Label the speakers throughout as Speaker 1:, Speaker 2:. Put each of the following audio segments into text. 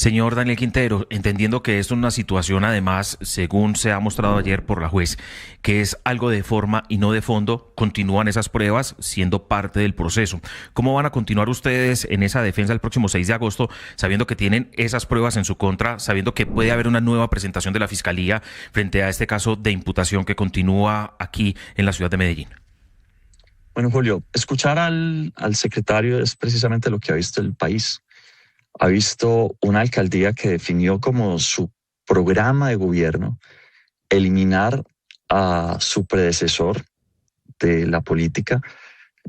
Speaker 1: Señor Daniel Quintero, entendiendo que esto es una situación, además, según se ha mostrado ayer por la juez, que es algo de forma y no de fondo, continúan esas pruebas siendo parte del proceso. ¿Cómo van a continuar ustedes en esa defensa el próximo 6 de agosto, sabiendo que tienen esas pruebas en su contra, sabiendo que puede haber una nueva presentación de la Fiscalía frente a este caso de imputación que continúa aquí en la ciudad de Medellín?
Speaker 2: Bueno, Julio, escuchar al secretario es precisamente lo que ha visto el país. Ha visto una alcaldía que definió como su programa de gobierno eliminar a su predecesor de la política,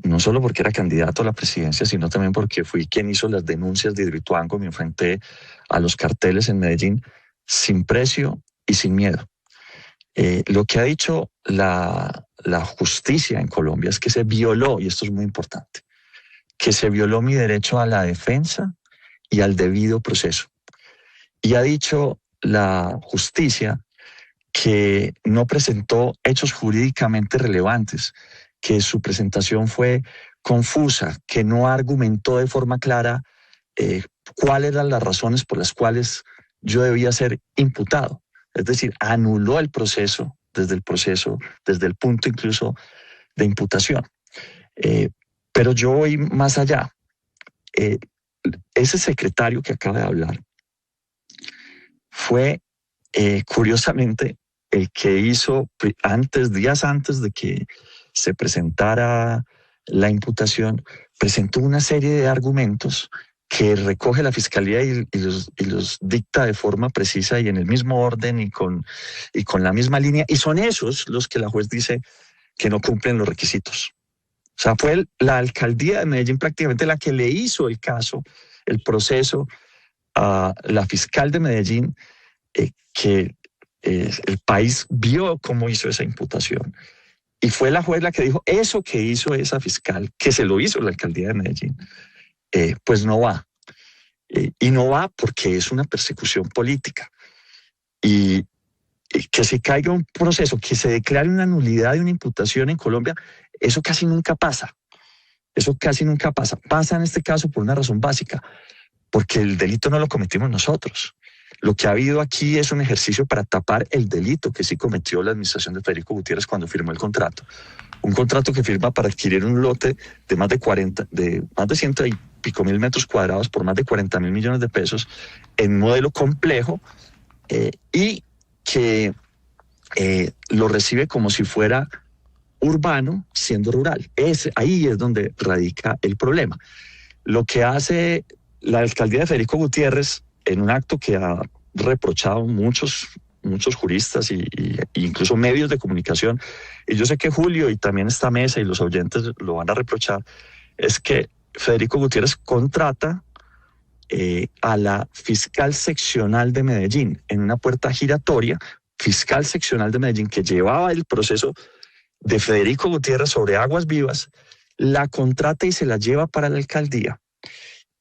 Speaker 2: no solo porque era candidato a la presidencia, sino también porque fui quien hizo las denuncias de Hidroituango, me enfrenté a los carteles en Medellín sin precio y sin miedo. Lo que ha dicho la justicia en Colombia es que se violó, y esto es muy importante, que se violó mi derecho a la defensa y al debido proceso. Y ha dicho la justicia que no presentó hechos jurídicamente relevantes, que su presentación fue confusa, que no argumentó de forma clara cuáles eran las razones por las cuales yo debía ser imputado. Es decir, anuló el proceso, desde el punto incluso de imputación. Pero yo voy más allá. Ese secretario que acaba de hablar fue, curiosamente, el que hizo días antes de que se presentara la imputación, presentó una serie de argumentos que recoge la Fiscalía y los dicta de forma precisa y en el mismo orden y con la misma línea, y son esos los que la juez dice que no cumplen los requisitos. O sea, fue la alcaldía de Medellín prácticamente la que le hizo el caso, el proceso a la fiscal de Medellín, que el país vio cómo hizo esa imputación. Y fue la juez la que dijo, eso que hizo esa fiscal, que se lo hizo la alcaldía de Medellín, pues no va. Y no va porque es una persecución política. Y que se caiga un proceso, que se declare una nulidad de una imputación en Colombia, eso casi nunca pasa. Eso casi nunca pasa. Pasa en este caso por una razón básica, porque el delito no lo cometimos nosotros. Lo que ha habido aquí es un ejercicio para tapar el delito que sí cometió la administración de Federico Gutiérrez cuando firmó el contrato. Un contrato que firma para adquirir un lote de más de 100 y pico mil metros cuadrados por más de 40.000 millones de pesos en modelo complejo, y que lo recibe como si fuera urbano siendo rural. Ahí es donde radica el problema. Lo que hace la alcaldía de Federico Gutiérrez en un acto que ha reprochado muchos juristas y incluso medios de comunicación, y yo sé que Julio y también esta mesa y los oyentes lo van a reprochar, es que Federico Gutiérrez contrata a la fiscal seccional de Medellín en una puerta giratoria, fiscal seccional de Medellín que llevaba el proceso de Federico Gutiérrez sobre aguas vivas, la contrata y se la lleva para la alcaldía.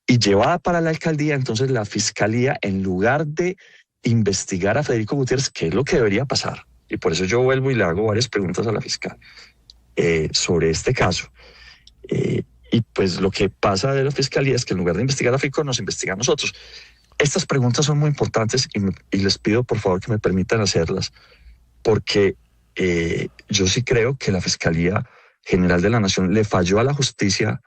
Speaker 2: Y llevada para la alcaldía, entonces la fiscalía, en lugar de investigar a Federico Gutiérrez, que es lo que debería pasar, y por eso yo vuelvo y le hago varias preguntas a la fiscal sobre este caso, y pues lo que pasa de la fiscalía es que en lugar de investigar a Federico, nos investiga a nosotros. Estas preguntas son muy importantes y les pido por favor que me permitan hacerlas, porque yo sí creo que la Fiscalía General de la Nación le falló a la justicia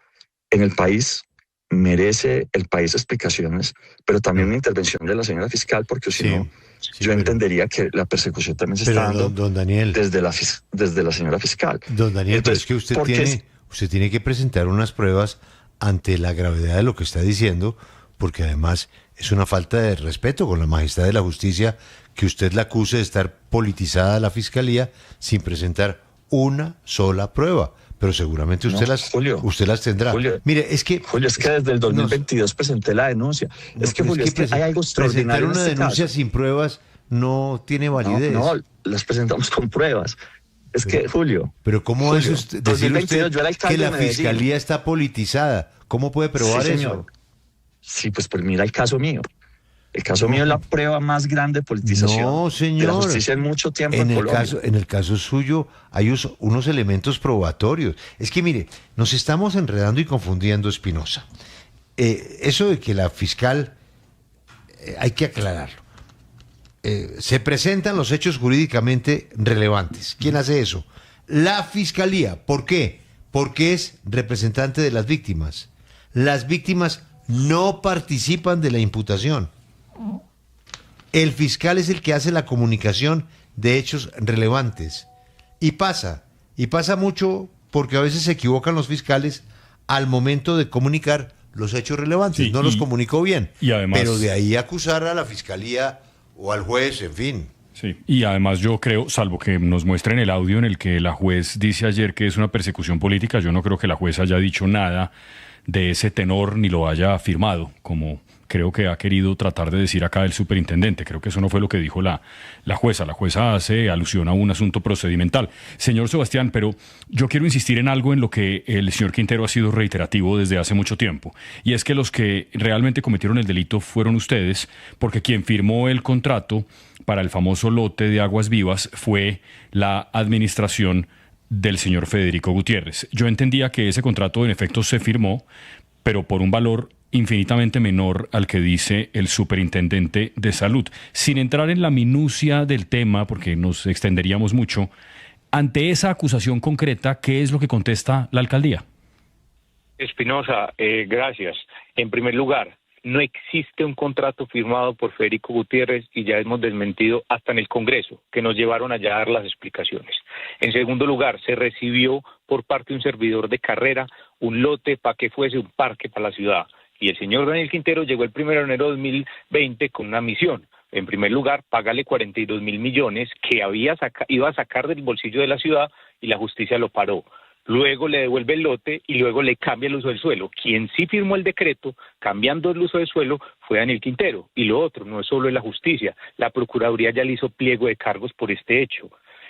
Speaker 2: en el país. Merece el país explicaciones, pero también una intervención de la señora fiscal, porque si no, yo entendería que la persecución también se está dando
Speaker 3: don Daniel,
Speaker 2: desde la señora fiscal.
Speaker 3: Don Daniel, entonces, pero es que usted tiene que presentar unas pruebas ante la gravedad de lo que está diciendo, porque además es una falta de respeto con la majestad de la justicia que usted la acuse de estar politizada la fiscalía sin presentar una sola prueba. Pero seguramente usted las tendrá.
Speaker 2: Julio,
Speaker 3: mire, es que
Speaker 2: desde el 2022 presenté la denuncia. Julio, hay algo extraordinario.
Speaker 3: Presentar una denuncia sin pruebas no tiene validez.
Speaker 2: No, las presentamos con pruebas. Julio.
Speaker 3: Pero ¿cómo hace usted decir usted que la fiscalía está politizada? ¿Cómo puede probar eso?
Speaker 2: Sí, pues mira el caso mío. El caso mío es la prueba más grande de politización de la justicia en mucho tiempo en Colombia.
Speaker 3: En el caso suyo hay unos elementos probatorios. Es que mire, nos estamos enredando y confundiendo, Espinosa. Eso de que la fiscal hay que aclararlo. Se presentan los hechos jurídicamente relevantes. ¿Quién hace eso? La Fiscalía. ¿Por qué? Porque es representante de las víctimas. Las víctimas no participan de la imputación. El fiscal es el que hace la comunicación de hechos relevantes. Y pasa mucho porque a veces se equivocan los fiscales al momento de comunicar los hechos relevantes. Sí, no los comunicó bien.
Speaker 4: Y además,
Speaker 3: pero de ahí acusar a la Fiscalía o al juez, en fin.
Speaker 4: Sí, y además yo creo, salvo que nos muestren el audio en el que la juez dice ayer que es una persecución política, yo no creo que la juez haya dicho nada de ese tenor ni lo haya afirmado, como creo que ha querido tratar de decir acá el superintendente. Creo que eso no fue lo que dijo la jueza. La jueza hace alusión a un asunto procedimental. Señor Sebastián, pero yo quiero insistir en algo en lo que el señor Quintero ha sido reiterativo desde hace mucho tiempo, y es que los que realmente cometieron el delito fueron ustedes, porque quien firmó el contrato para el famoso lote de Aguas Vivas fue la administración del señor Federico Gutiérrez. Yo entendía que ese contrato en efecto se firmó, pero por un valor infinitamente menor al que dice el superintendente de salud. Sin entrar en la minucia del tema, porque nos extenderíamos mucho, ante esa acusación concreta, ¿qué es lo que contesta la alcaldía?
Speaker 5: Espinosa, gracias. En primer lugar, no existe un contrato firmado por Federico Gutiérrez y ya hemos desmentido hasta en el Congreso, que nos llevaron allá a dar las explicaciones. En segundo lugar, se recibió por parte de un servidor de carrera un lote para que fuese un parque para la ciudad. Y el señor Daniel Quintero llegó el 1 de enero de 2020 con una misión. En primer lugar, págale 42.000 millones que iba a sacar del bolsillo de la ciudad y la justicia lo paró. Luego le devuelve el lote y luego le cambia el uso del suelo. Quien sí firmó el decreto cambiando el uso del suelo fue Daniel Quintero. Y lo otro, no es solo la justicia, la Procuraduría ya le hizo pliego de cargos por este hecho.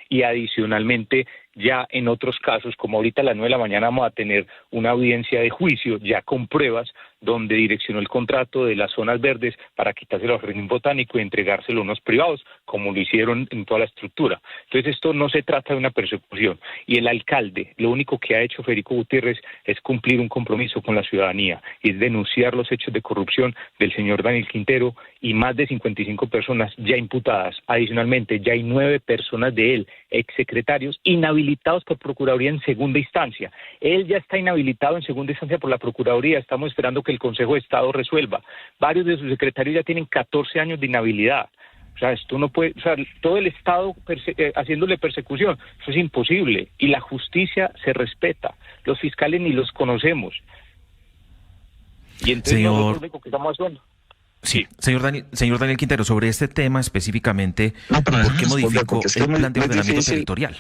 Speaker 5: Y adicionalmente, ya en otros casos, como ahorita a las 9 de la mañana vamos a tener una audiencia de juicio ya con pruebas donde direccionó el contrato de las zonas verdes para quitárselo al jardín botánico y entregárselo a unos privados, como lo hicieron en toda la estructura. Entonces esto no se trata de una persecución. Y el alcalde, lo único que ha hecho Federico Gutiérrez es cumplir un compromiso con la ciudadanía, y es denunciar los hechos de corrupción del señor Daniel Quintero y más de 55 personas ya imputadas. Adicionalmente, ya hay 9 personas de él, exsecretarios, inhabilitados por Procuraduría en segunda instancia. Él ya está inhabilitado en segunda instancia por la Procuraduría. Estamos esperando que el Consejo de Estado resuelva. Varios de sus secretarios ya tienen 14 años de inhabilidad. O sea, esto no puede, o sea, todo el Estado haciéndole persecución, eso es imposible. Y la justicia se respeta. Los fiscales ni los conocemos. Y entonces nosotros lo único que estamos haciendo.
Speaker 1: Sí, señor Daniel Quintero, sobre este tema específicamente, ¿por qué modificó el plan de ordenamiento territorial?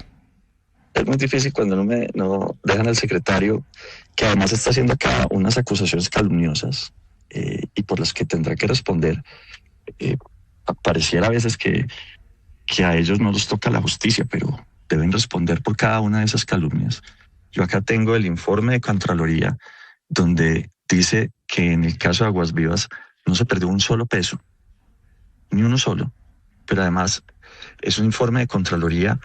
Speaker 2: Es muy difícil cuando no dejan al secretario, que además está haciendo acá unas acusaciones calumniosas y por las que tendrá que responder. Pareciera a veces que a ellos no los toca la justicia, pero deben responder por cada una de esas calumnias. Yo acá tengo el informe de Contraloría, donde dice que en el caso de Aguas Vivas no se perdió un solo peso, ni uno solo. Pero además es un informe de Contraloría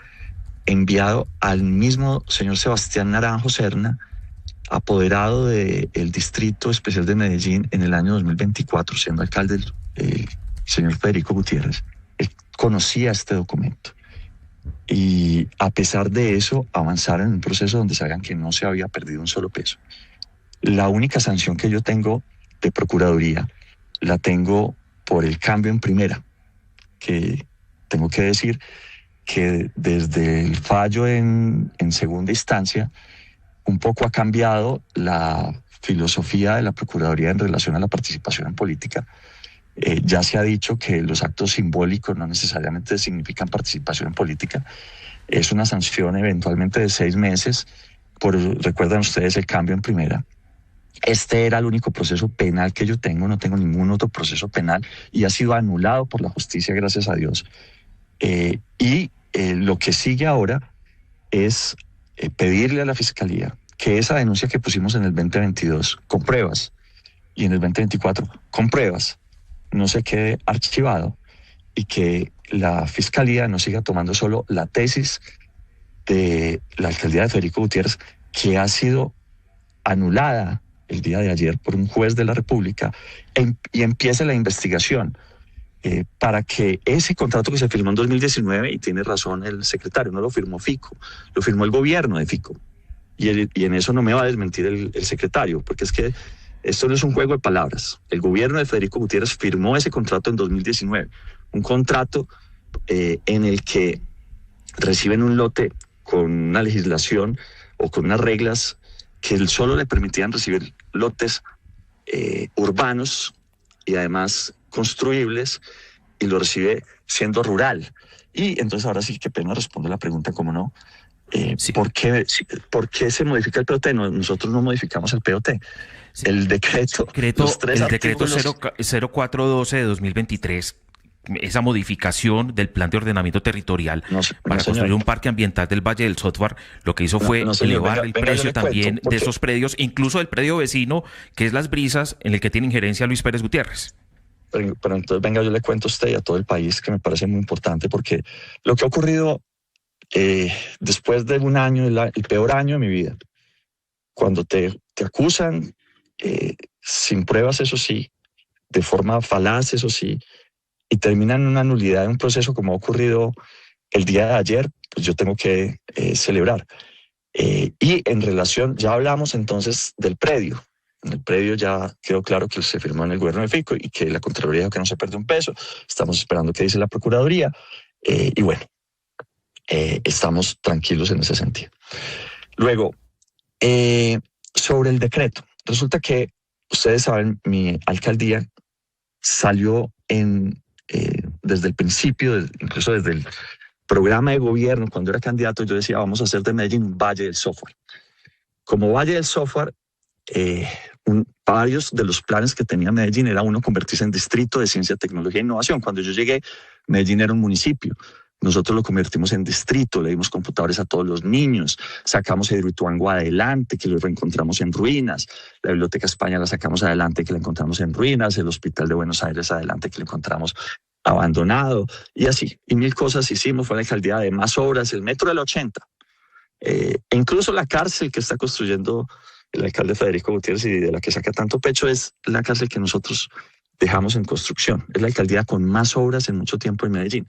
Speaker 2: enviado al mismo señor Sebastián Naranjo Serna, apoderado del Distrito Especial de Medellín en el año 2024, siendo alcalde el señor Federico Gutiérrez. Él conocía este documento. Y a pesar de eso, avanzaron en un proceso donde saben que no se había perdido un solo peso. La única sanción que yo tengo de Procuraduría la tengo por el cambio en primera, que tengo que decir que desde el fallo en segunda instancia un poco ha cambiado la filosofía de la Procuraduría en relación a la participación en política. Ya se ha dicho que los actos simbólicos no necesariamente significan participación en política. Es una sanción eventualmente de 6 meses recuerdan ustedes el cambio en primera. Este era el único proceso penal que yo tengo, no tengo ningún otro proceso penal y ha sido anulado por la justicia, gracias a Dios. Lo que sigue ahora es pedirle a la Fiscalía que esa denuncia que pusimos en el 2022 con pruebas y en el 2024 con pruebas no se quede archivado y que la Fiscalía no siga tomando solo la tesis de la alcaldía de Federico Gutiérrez, que ha sido anulada el día de ayer por un juez de la República, y empiece la investigación. para que ese contrato que se firmó en 2019, y tiene razón el secretario, no lo firmó Fico, lo firmó el gobierno de Fico. Y en eso no me va a desmentir el secretario, porque es que esto no es un juego de palabras. El gobierno de Federico Gutiérrez firmó ese contrato en 2019, un contrato en el que reciben un lote con una legislación o con unas reglas que solo le permitían recibir lotes urbanos y además construibles, y lo recibe siendo rural. Y entonces ahora sí, qué pena respondo la pregunta, ¿cómo no? Sí. ¿Por qué se modifica el POT? No, nosotros no modificamos el POT. Sí. El decreto
Speaker 1: 0412 de 2023, esa modificación del plan de ordenamiento territorial para construir un parque ambiental del Valle del Software, lo que hizo fue elevar el precio también de esos predios, incluso del predio vecino, que es Las Brisas, en el que tiene injerencia Luis Pérez Gutiérrez.
Speaker 2: Pero entonces, venga, yo le cuento a usted y a todo el país, que me parece muy importante, porque lo que ha ocurrido después de un año, el peor año de mi vida, cuando te acusan sin pruebas, eso sí, de forma falaz, eso sí, y terminan en una nulidad de un proceso como ha ocurrido el día de ayer, pues yo tengo que celebrar. Y en relación, ya hablamos entonces del predio. En el predio ya quedó claro que se firmó en el gobierno de Fico y que la Contraloría dijo que no se pierde un peso. Estamos esperando qué dice la Procuraduría. Y bueno, estamos tranquilos en ese sentido. Luego, sobre el decreto. Resulta que, ustedes saben, mi alcaldía salió desde el principio, incluso desde el programa de gobierno, cuando era candidato, yo decía, vamos a hacer de Medellín un Valle del Software. Como Valle del Software, varios de los planes que tenía Medellín era uno, convertirse en distrito de ciencia, tecnología e innovación. Cuando yo llegué, Medellín era un municipio. Nosotros lo convertimos en distrito, le dimos computadores a todos los niños, sacamos Hidroituango adelante, que lo reencontramos en ruinas, la Biblioteca España la sacamos adelante, que la encontramos en ruinas, el Hospital de Buenos Aires adelante, que lo encontramos abandonado, y así. Y mil cosas hicimos, fue la alcaldía de más obras, el metro del 80, e incluso la cárcel que está construyendo el alcalde Federico Gutiérrez y de la que saca tanto pecho es la cárcel que nosotros dejamos en construcción. Es la alcaldía con más obras en mucho tiempo en Medellín.